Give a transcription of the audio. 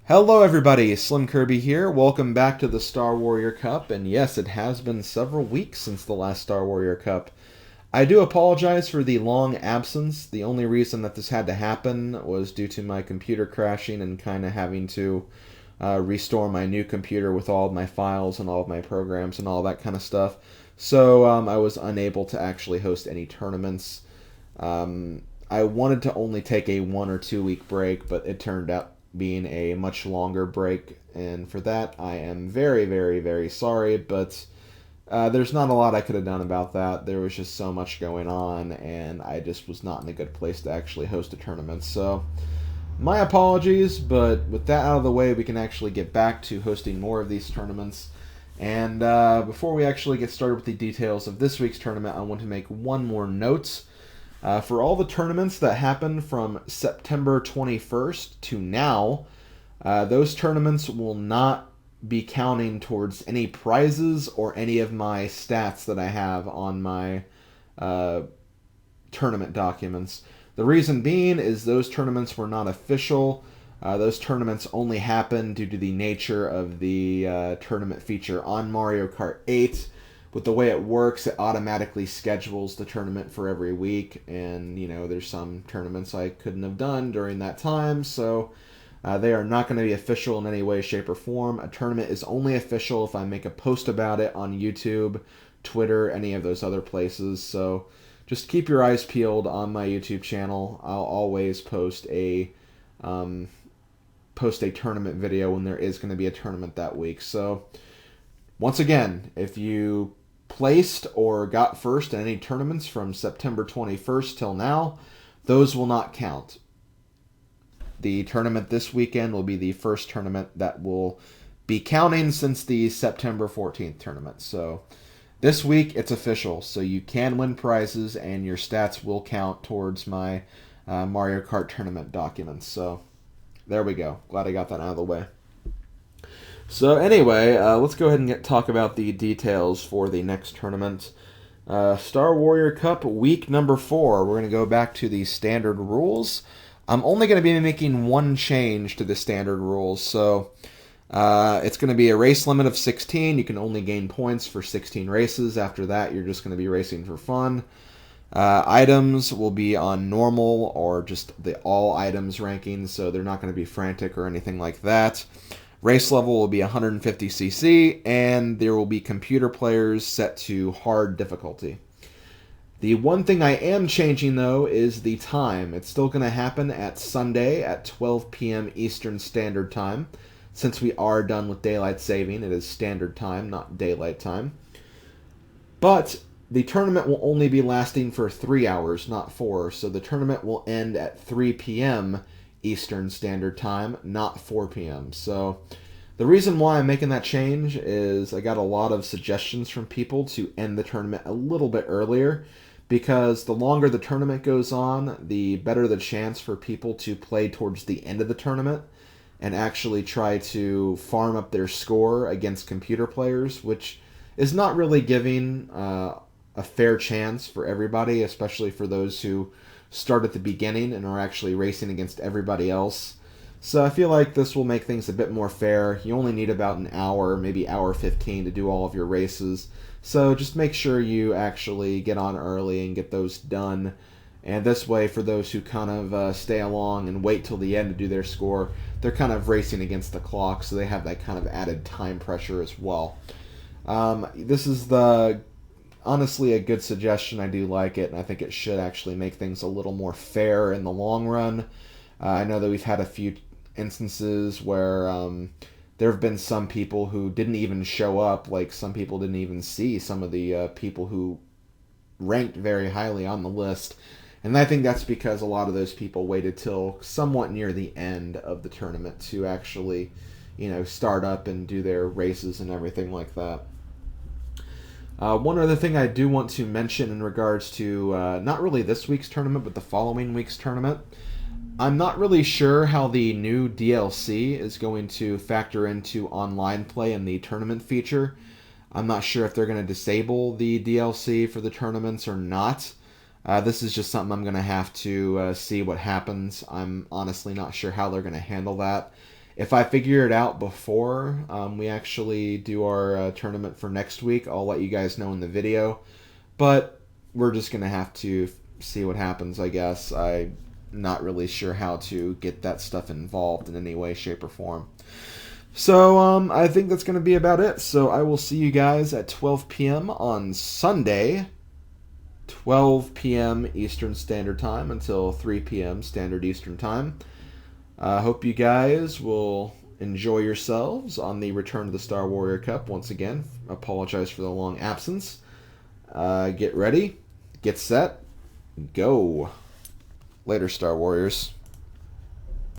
Hello everybody, Slim Kirby here. Welcome back to the Star Warrior Cup, and yes, it has been several weeks since the last Star Warrior Cup. I do apologize for the long absence. The only reason that this had to happen was due to my computer crashing and kind of having to restore my new computer with all of my files and all of my programs and all that kind of stuff. So I was unable to actually host any tournaments. I wanted to only take a 1 or 2 week break, but it turned out being a much longer break, and for that I am very, very, very sorry, but there's not a lot I could have done about that. There was just so much going on, and I just was not in a good place to actually host a tournament. So, my apologies, but with that out of the way, we can actually get back to hosting more of these tournaments. And before we actually get started with the details of this week's tournament, I want to make one more note. For all the tournaments that happened from September 21st to now, those tournaments will not be counting towards any prizes or any of my stats that I have on my uh, tournament documents. The reason being is those tournaments were not official. Those tournaments only happened due to the nature of the tournament feature on Mario Kart 8. With the way it works, it automatically schedules the tournament for every week, and there's some tournaments I couldn't have done during that time, so they are not going to be official in any way, shape, or form. A tournament is only official if I make a post about it on YouTube, Twitter, any of those other places. So just keep your eyes peeled on my YouTube channel. I'll always um, post a tournament video when there is going to be a tournament that week. So once again, if you placed or got first in any tournaments from September 21st till now, those will not count. The tournament this weekend will be the first tournament that will be counting since the September 14th tournament. So this week it's official, so you can win prizes and your stats will count towards my Mario Kart tournament documents. So there we go. Glad I got that out of the way. So anyway, let's go ahead and talk about the details for the next tournament. Star Warrior Cup week number 4. We're going to go back to the standard rules. I'm only going to be making one change to the standard rules. So it's going to be a race limit of 16. You can only gain points for 16 races. After that, you're just going to be racing for fun. Items will be on normal or just the all items ranking, so they're not going to be frantic or anything like that. Race level will be 150cc, and there will be computer players set to hard difficulty. The one thing I am changing, though, is the time. It's still going to happen at Sunday at 12 p.m. Eastern Standard Time. Since we are done with daylight saving, it is standard time, not daylight time. But the tournament will only be lasting for 3 hours, not 4, so the tournament will end at 3 p.m. Eastern Standard Time, not 4 p.m. So the reason why I'm making that change is I got a lot of suggestions from people to end the tournament a little bit earlier, because the longer the tournament goes on, the better the chance for people to play towards the end of the tournament and actually try to farm up their score against computer players, which is not really giving a fair chance for everybody, especially for those who start at the beginning and are actually racing against everybody else. So I feel like this will make things a bit more fair. You only need about an hour, maybe hour 15 to do all of your races. So just make sure you actually get on early and get those done. And this way, for those who kind of stay along and wait till the end to do their score, they're kind of racing against the clock, so they have that kind of added time pressure as well. This is honestly a good suggestion. I do like it, and I think it should actually make things a little more fair in the long run. I know that we've had a few instances where there have been some people who didn't even show up, like some people didn't even see some of the people who ranked very highly on the list. And I think that's because a lot of those people waited till somewhat near the end of the tournament to actually, start up and do their races and everything like that. One other thing I do want to mention in regards to not really this week's tournament, but the following week's tournament. I'm not really sure how the new DLC is going to factor into online play and the tournament feature. I'm not sure if they're going to disable the DLC for the tournaments or not. This is just something I'm going to have to see what happens. I'm honestly not sure how they're going to handle that. If I figure it out before we actually do our tournament for next week, I'll let you guys know in the video. But we're just going to have to see what happens, I guess. I'm not really sure how to get that stuff involved in any way, shape, or form. So I think that's going to be about it. So I will see you guys at 12 p.m. on Sunday, 12 p.m. Eastern Standard Time until 3 p.m. Standard Eastern Time. I hope you guys will enjoy yourselves on the return of the Star Warrior Cup. Once again, apologize for the long absence. Get ready, get set, go. Later, Star Warriors.